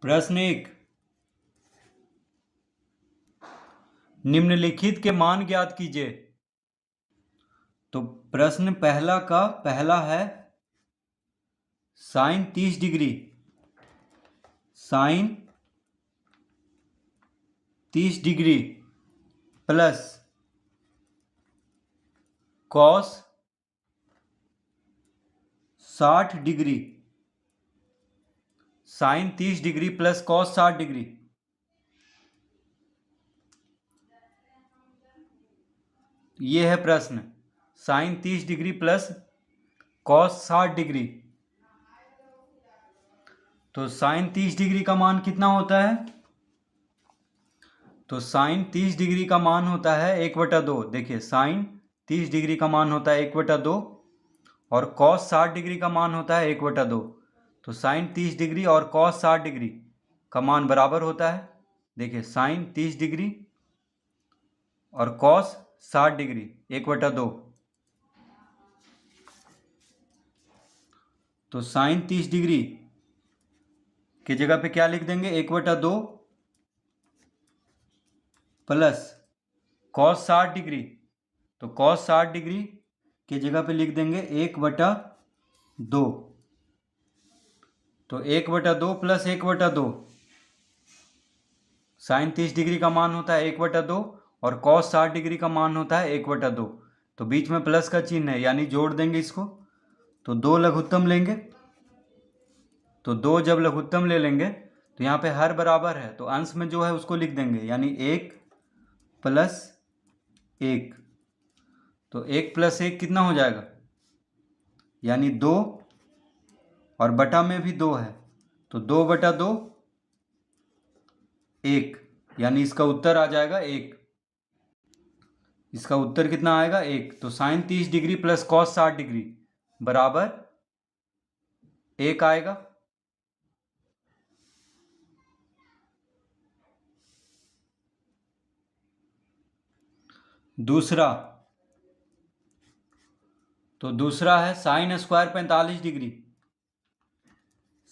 प्रश्न 1। निम्नलिखित के मान ज्ञात कीजिए। तो प्रश्न पहला का पहला है sine 30 degree. Sine 30 degree plus cos 60 degree. Sine 30 degree plus cos 60 degree. ये है प्रश्न। Sine 30 degree plus cos 60 degree. तो साइन 30 डिग्री का मान कितना होता है? तो साइन 30 डिग्री का मान होता है 1/2। देखिए, साइन 30 डिग्री का मान होता है 1/2 और कॉस 60 डिग्री का मान होता है 1/2। तो साइन 30 डिग्री और कॉस 60 डिग्री का मान बराबर होता है। देखिए, साइन 30 डिग्री और कॉस 60 डिग्री 1/2। तो साइन 30 डिग्री की जगह पे क्या लिख देंगे? 1/2 प्लस कॉस 60 डिग्री। तो कॉस 60 डिग्री की जगह पे लिख देंगे 1/2। तो 1/2 प्लस 1/2। साइन 30 डिग्री का मान होता है 1/2 और कॉस 60 डिग्री का मान होता है 1/2। तो बीच में प्लस का चिन्ह है, यानी जोड़ देंगे इसको। तो 2 लघुत्तम लेंगे। तो 2 जब लघुत्तम ले लेंगे तो यहाँ पे हर बराबर है, तो अंश में जो है उसको लिख देंगे, यानी 1 प्लस 1। तो 1 प्लस 1 कितना हो जाएगा? यानी 2 और बटा में भी 2 है, तो 2/2 1, यानी इसका उत्तर आ जाएगा 1। इसका उत्तर कितना आएगा? 1। तो sine 30 degree plus cos 60 degree बराबर 1 आएगा। दूसरा, तो दूसरा है sine square 45 degree.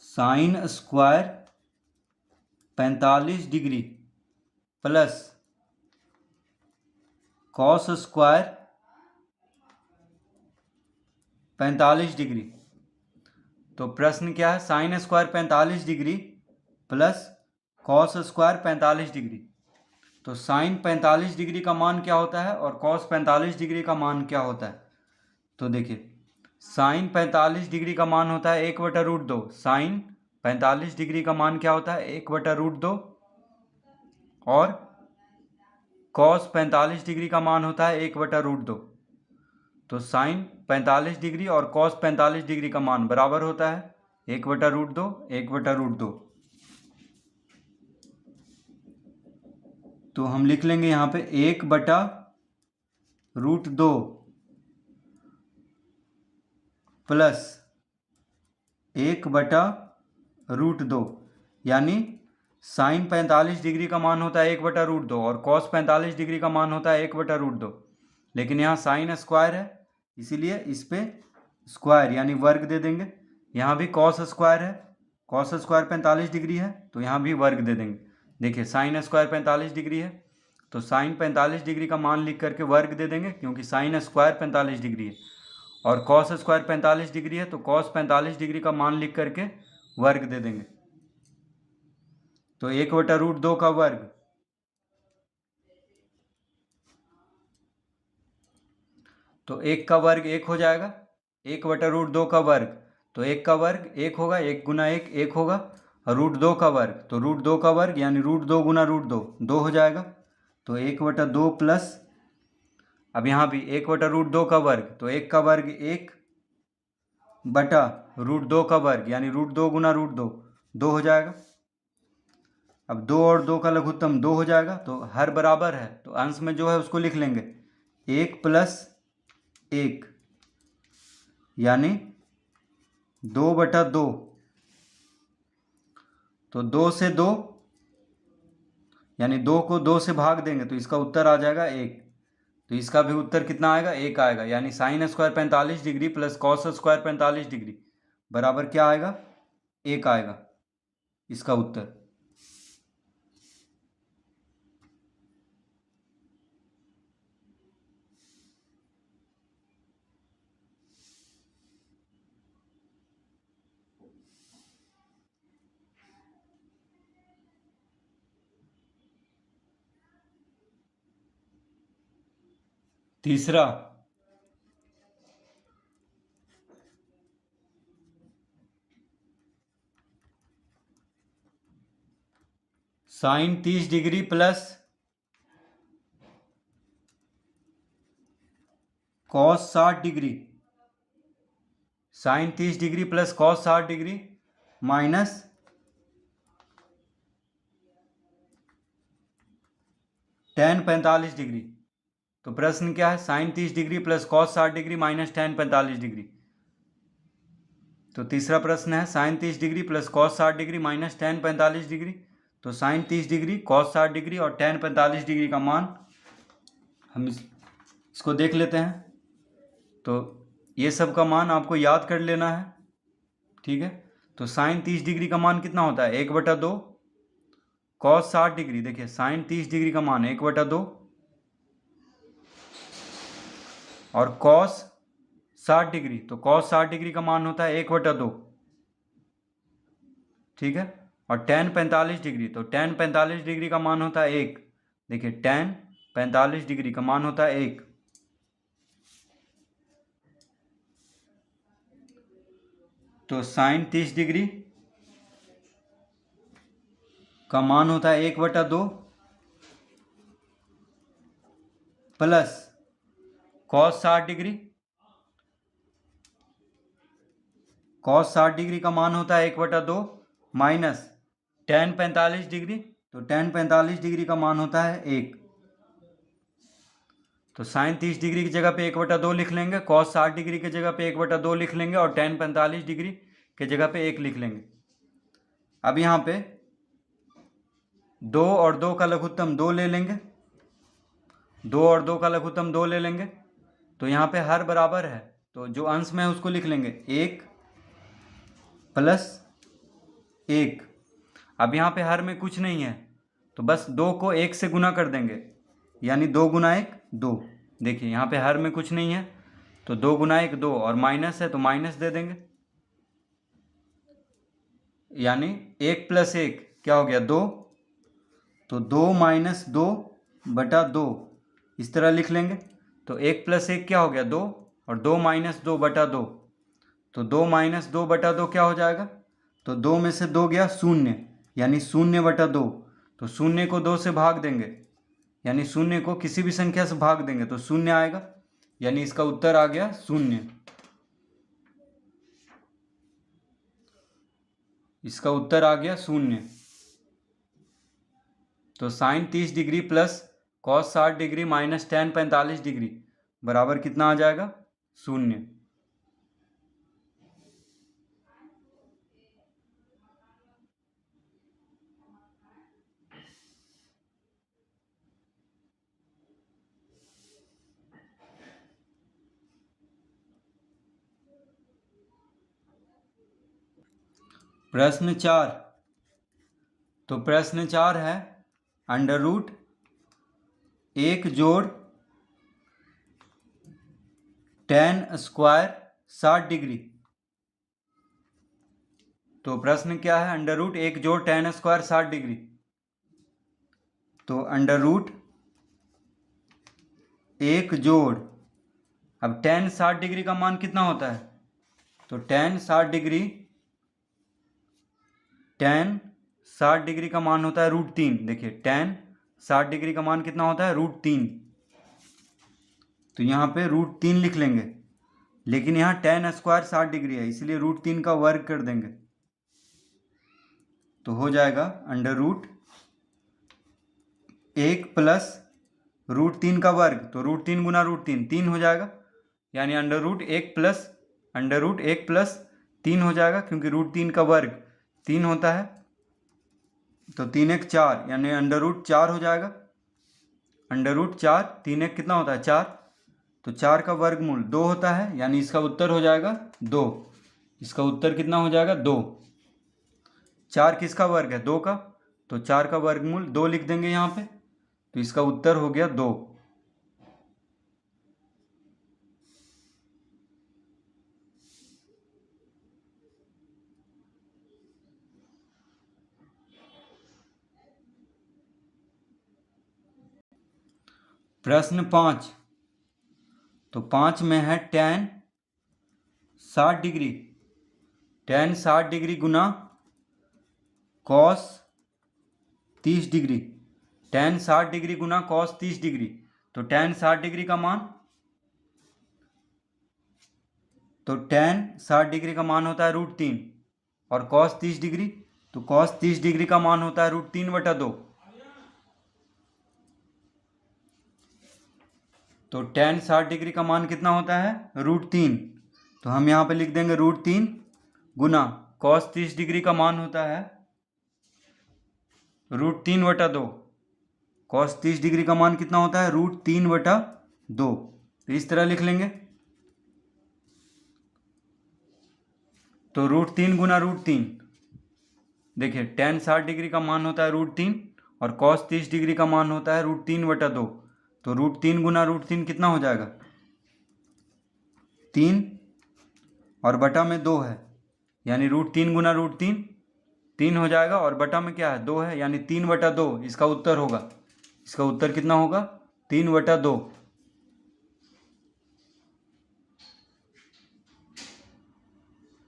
Sine square 45 degree plus cos square 45 degree. तो प्रश्न क्या है? Sine square 45 degree plus cos square 45 degree. तो साइन 45 डिग्री का मान क्या होता है और कॉस 45 डिग्री का मान क्या होता है? तो देखिए, साइन 45 डिग्री का मान होता है 1/√2। साइन 45 डिग्री का मान क्या होता है? 1/√2 और कॉस 45 डिग्री का मान होता है 1/√2। तो साइन 45 डिग्री और कॉस 45 डिग्री का मान बराबर होता है 1/√2 1/√2। तो हम लिख लेंगे यहाँ पे 1/√2 प्लस 1/√2, यानी साइन 45 डिग्री का मान होता है 1/√2 और कॉस 45 डिग्री का मान होता है 1/√2। लेकिन यहाँ साइन स्क्वायर है, इसीलिए इस पे स्क्वायर यानी वर्ग दे देंगे। यहाँ भी कॉस स्क्वायर है, कॉस स्क्वायर 45 डिग्री है, तो यहाँ भी वर्ग दे देंगे। देखिए, साइन स्क्वायर 45 डिग्री है, तो साइन 45 डिग्री का मान लिख करके वर्ग दे देंगे, क्योंकि साइन स्क्वायर 45 डिग्री है। और कॉस स्क्वायर 45 डिग्री है, तो कॉस 45 डिग्री का मान लिख करके वर्ग दे देंगे। तो 1/√2 का वर्ग, तो 1 का वर्ग 1 हो जाएगा। 1/√2 का वर्ग, तो 1 का वर्ग 1 होगा, 1 गुना 1 1 होगा। √2 का वर्ग, तो √2 का वर्ग यानी √2 गुना √2 2 हो जाएगा। तो 1/2 प्लस, अब यहाँ भी 1/√2 का वर्ग, तो 1 का वर्ग 1 बटा √2 का वर्ग यानी √2 गुना √2 2 हो जाएगा। अब 2 और 2 का लघुत्तम 2 हो जाएगा, तो हर बराबर है, तो अंश में जो है उसको लिख लेंगे 1 प्लस 1, यानी 2/2। तो 2 से 2 यानी 2 को 2 से भाग देंगे तो इसका उत्तर आ जाएगा 1। तो इसका भी उत्तर कितना आएगा? 1 आएगा, यानी sine square 45 degree plus cos square 45 degree बराबर क्या आएगा? 1 आएगा। इसका उत्तर। तीसरा, sine 30 degree plus cos 60 degree, sine 30 degree plus cos 60 degree minus tan 45 degree. तो प्रश्न क्या है, sine 30 degree plus cos 60 degree minus tan 45 degree. तो तीसरा प्रश्न है sine 30 degree plus cos 60 degree minus tan 45 degree. तो साइन 30 डिग्री, कॉस 60 डिग्री और tan 45 डिग्री का मान हम इसको देख लेते हैं। तो ये सब का मान आपको याद कर लेना है, ठीक है। तो साइन 30 डिग्री का मान कितना होता है, 1/2। कॉस 60 डिग्री, देखिए साइन 30 डिग्री का मान 1/2 और कॉस 60 डिग्री, तो कॉस 60 डिग्री का मान होता है 1/2, ठीक है। और tan 45 डिग्री, तो tan 45 डिग्री का मान होता है 1। देखिए tan 45 डिग्री का मान होता है 1। तो साइन 30 डिग्री का मान होता है 1/2 plus cos 60 degree, cos 60 degree का मान होता है 1/2 माइनस tan 45 डिग्री, तो tan 45 डिग्री का मान होता है 1। तो साइन 30 डिग्री की जगह पे 1/2 लिख लेंगे, कॉस 60 डिग्री की जगह पे 1/2 लिख लेंगे और tan 45 डिग्री की जगह पे 1 लिख लेंगे। अब यहाँ पे 2 और 2 का लघुत्तम 2 ले लेंगे, 2 और 2 का लघुत्तम 2 ले लेंगे। तो यहाँ पे हर बराबर है, तो जो अंश में है उसको लिख लेंगे 1 प्लस 1। अब यहाँ पे हर में कुछ नहीं है, तो बस 2 को 1 से गुना कर देंगे, यानी 2 गुना 1 2। देखिए यहाँ पे हर में कुछ नहीं है, तो 2 गुना 1 2 और माइनस है तो माइनस दे देंगे, यानी 1 प्लस 1 क्या हो गया 2। तो 2 माइनस 2/2 इस तरह लिख लेंगे। तो 1 प्लस 1 क्या हो गया 2 और 2 माइनस 2/2। तो 2 माइनस 2/2 क्या हो जाएगा, तो 2 में से 2 गया 0, यानी 0/2। तो 0 को 2 से भाग देंगे, यानी 0 को किसी भी संख्या से भाग देंगे तो 0 आएगा, यानी इसका उत्तर आ गया 0। इसका उत्तर आ गया 0। तो sine 30 degree plus cos 60 degree minus tan 45 degree बराबर कितना आ जाएगा 0। प्रश्न 4। तो प्रश्न 4 है अंडर रूट 1 जोड़ tan स्क्वायर 60 डिग्री। तो प्रश्न क्या है, अंडर रूट 1 जोड़ tan स्क्वायर 60 डिग्री। तो अंडर रूट 1 जोड़, अब tan 60 डिग्री का मान कितना होता है, तो tan 60 डिग्री, tan 60 डिग्री का मान होता है √3। देखिए tan 60 डिग्री का मान कितना होता है √3। तो यहाँ पे √3 लिख लेंगे, लेकिन यहाँ tan स्क्वायर 60 डिग्री है इसलिए √3 का वर्ग कर देंगे। तो हो जाएगा अंडर रूट 1 प्लस √3 का वर्ग, तो √3 गुना √3 3 हो जाएगा, यानी अंडर रूट 1 प्लस 3 हो जाएगा, क्योंकि √3 का वर्ग 3 होता है। तो 3 1 4, यानी अंडर रूट 4 हो जाएगा। अंडर रूट 4, 3 1 कितना होता है 4, तो 4 का वर्गमूल 2 होता है, यानी इसका उत्तर हो जाएगा 2। इसका उत्तर कितना हो जाएगा 2। 4 किसका वर्ग है? 2 का, तो 4 का वर्गमूल 2 लिख देंगे यहाँ पे, तो इसका उत्तर हो गया 2। प्रश्न 5, तो 5 में है tan 60 डिग्री, tan 60 डिग्री गुना cos 30 डिग्री, tan 60 डिग्री गुना cos 30 डिग्री। तो tan 60 डिग्री का मान, तो tan 60 डिग्री का मान होता है √3, और cos 30 डिग्री, तो cos 30 डिग्री का मान होता है √3/2। तो tan 60 डिग्री का मान कितना होता है? √3। तो हम यहाँ पे लिख देंगे √3 गुना cos 30 डिग्री का मान होता है √3/2। cos 30 डिग्री का मान कितना होता है? √3/2। तो इस तरह लिख लेंगे। तो √3 गुना √3, देखिए tan 60 डिग्री का मान होता है √3 और cos 30 डिग्री का मान होता है √3/2। तो √3 गुना √3 कितना हो जाएगा? 3 और बटा में 2 है, यानी √3 गुना √3 3 हो जाएगा, और बटा में क्या है? 2 है, यानी 3/2 इसका उत्तर होगा। इसका उत्तर कितना होगा? 3/2।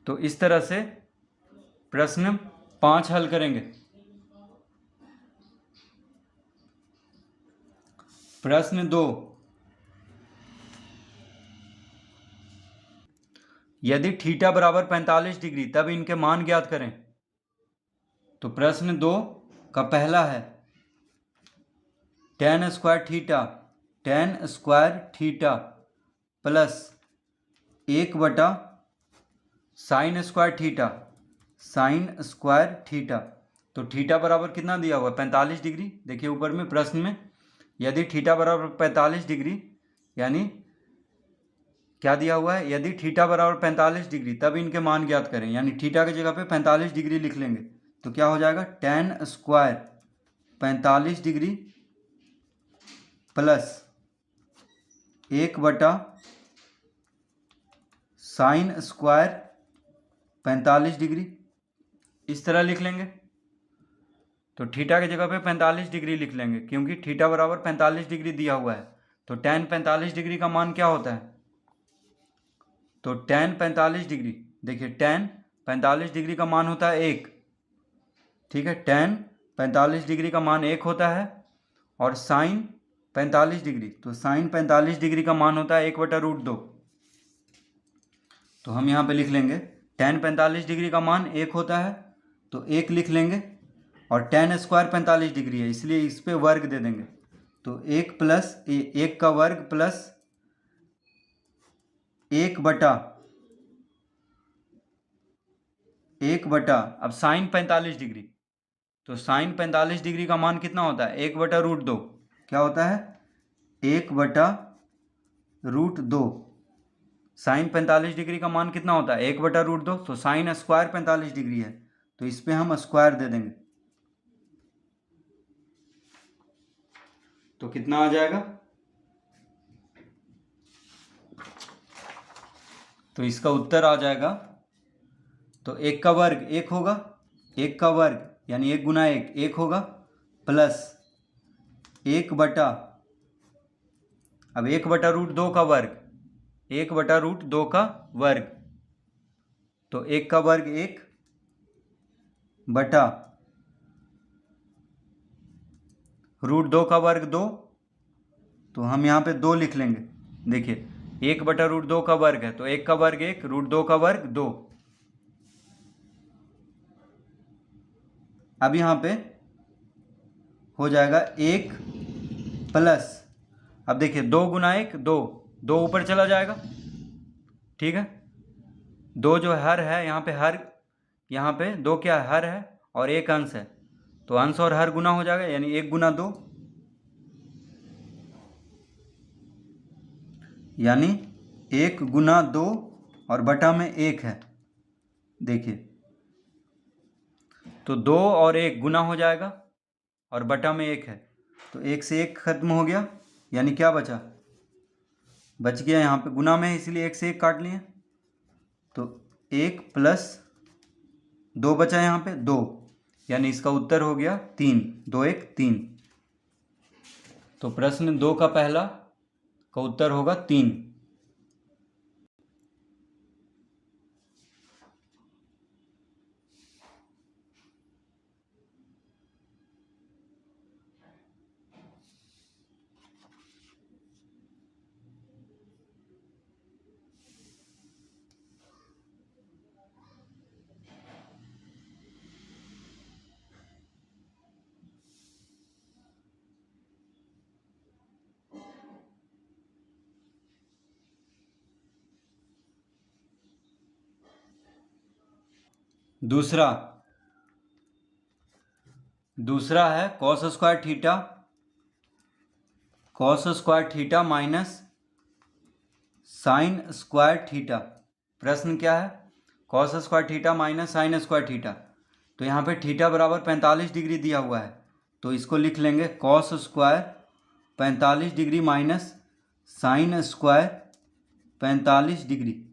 तो इस तरह से प्रश्न 5 हल करेंगे। प्रश्न 2, यदि थीटा बराबर 45 डिग्री तब इनके मान ज्ञात करें। तो प्रश्न 2 का पहला है tan square theta plus 1/sin square theta. तो थीटा बराबर कितना दिया हुआ है? 45 डिग्री। देखिए ऊपर में प्रश्न में, यदि थीटा बराबर 45 डिग्री, यानी क्या दिया हुआ है? यदि थीटा बराबर 45 डिग्री तब इनके मान ज्ञात करें, यानी थीटा की जगह पे 45 डिग्री लिख लेंगे। तो क्या हो जाएगा? tan square 45 degree plus 1/sin square 45 degree, इस तरह लिख लेंगे। तो थीटा की जगह पे 45 डिग्री लिख लेंगे, क्योंकि थीटा बराबर 45 डिग्री दिया हुआ है। तो tan 45 डिग्री का मान क्या होता है? तो tan 45 डिग्री, देखिए tan 45 डिग्री का मान होता है 1। ठीक है, tan 45 डिग्री का मान 1 होता है, और sin 45 डिग्री, तो sin 45 डिग्री का मान होता है 1/√2। तो हम यहाँ पे लिख लेंगे tan 45 डिग्री का मान 1 होता है, तो 1 लिख लेंगे, और tan स्क्वायर 45 डिग्री है, इसलिए इस पर वर्ग दे देंगे। तो 1 प्लस 1 का वर्ग प्लस 1 बटा अब साइन 45 डिग्री, तो साइन 45 डिग्री का मान कितना होता है? 1/√2। क्या होता है? 1/√2। साइन 45 डिग्री का मान कितना होता है? 1/√2। तो साइन स्क्वायर 45 डिग्री है, तो इस पर हम स्क्वायर दे देंगे। तो कितना आ जाएगा? तो इसका उत्तर आ जाएगा, तो 1 का वर्ग 1 होगा, 1 का वर्ग यानी 1 गुना 1 1 होगा, प्लस 1/, अब 1/√2 का वर्ग, 1/√2 का वर्ग, तो 1 का वर्ग 1 बटा √2 का वर्ग 2, तो हम यहाँ पे 2 लिख लेंगे। देखिए 1/√2 का वर्ग है, तो 1 का वर्ग 1, √2 का वर्ग 2। अब यहाँ पे हो जाएगा 1 प्लस, अब देखिए 2 गुना 1 2, 2 ऊपर चला जाएगा। ठीक है, 2 जो हर है यहाँ पे, हर यहाँ पे 2 क्या हर है, और 1 अंश है, तो अंश और हर गुना हो जाएगा, यानी 1 गुना 2, यानी 1 गुना 2 और बटा में 1 है। देखिए तो 2 और 1 गुना हो जाएगा और बटा में 1 है, तो 1 से 1 खत्म हो गया, यानी क्या बचा, बच गया यहाँ पे गुना में है इसलिए 1 से 1 काट लिए, तो 1 प्लस 2 बचा यहाँ पे 2, यानी इसका उत्तर हो गया 3, 2 1 3। तो प्रश्न 2 का पहला का उत्तर होगा 3। दूसरा है cos square theta minus sine square theta. प्रश्न क्या है, cos square theta minus sine square theta. तो यहाँ पे थीटा बराबर 45 डिग्री दिया हुआ है, तो इसको लिख लेंगे cos square 45 degree minus sign square 45 degree.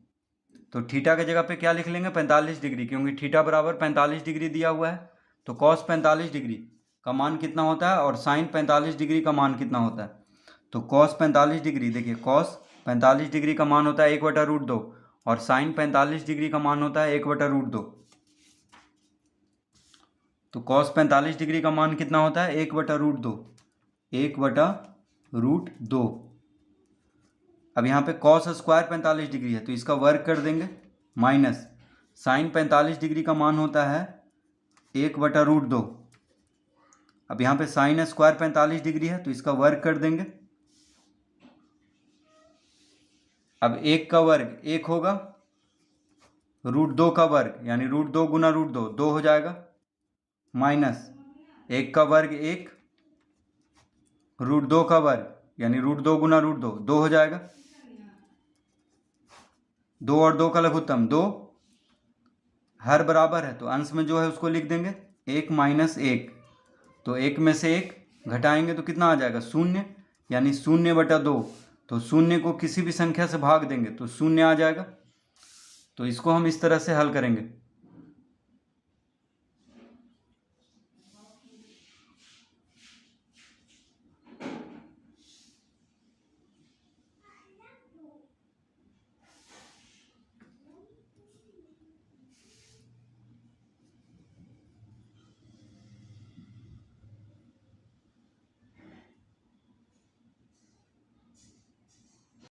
तो थीटा की जगह पे क्या लिख लेंगे 45 डिग्री, क्योंकि थीटा बराबर 45 डिग्री दिया हुआ है। तो कॉस 45 डिग्री का मान कितना होता है और साइन 45 डिग्री का मान कितना होता है। तो कॉस 45 डिग्री, देखिए कॉस 45 डिग्री का मान होता है 1/√2 और साइन 45 डिग्री का मान होता है 1/√2। तो कॉस 45 डिग्री का मान कितना होता है 1/√2, 1/√2। अब यहाँ पे कॉस स्क्वायर 45 डिग्री है तो इसका वर्ग कर देंगे, माइनस साइन 45 डिग्री का मान होता है 1/√2। अब यहाँ पे साइन स्क्वायर 45 डिग्री है तो इसका वर्ग कर देंगे। अब 1 का वर्ग 1 होगा, √2 का वर्ग यानी √2 गुना √2 2 हो जाएगा, माइनस 1 का वर्ग 1, √2 का वर्ग यानी √2 गुना √2 2 हो जाएगा। 2 और 2 का लघुत्तम 2, हर बराबर है तो अंश में जो है उसको लिख देंगे 1 माइनस 1। तो 1 में से 1 घटाएंगे तो कितना आ जाएगा 0, यानी 0/2। तो 0 को किसी भी संख्या से भाग देंगे तो 0 आ जाएगा। तो इसको हम इस तरह से हल करेंगे।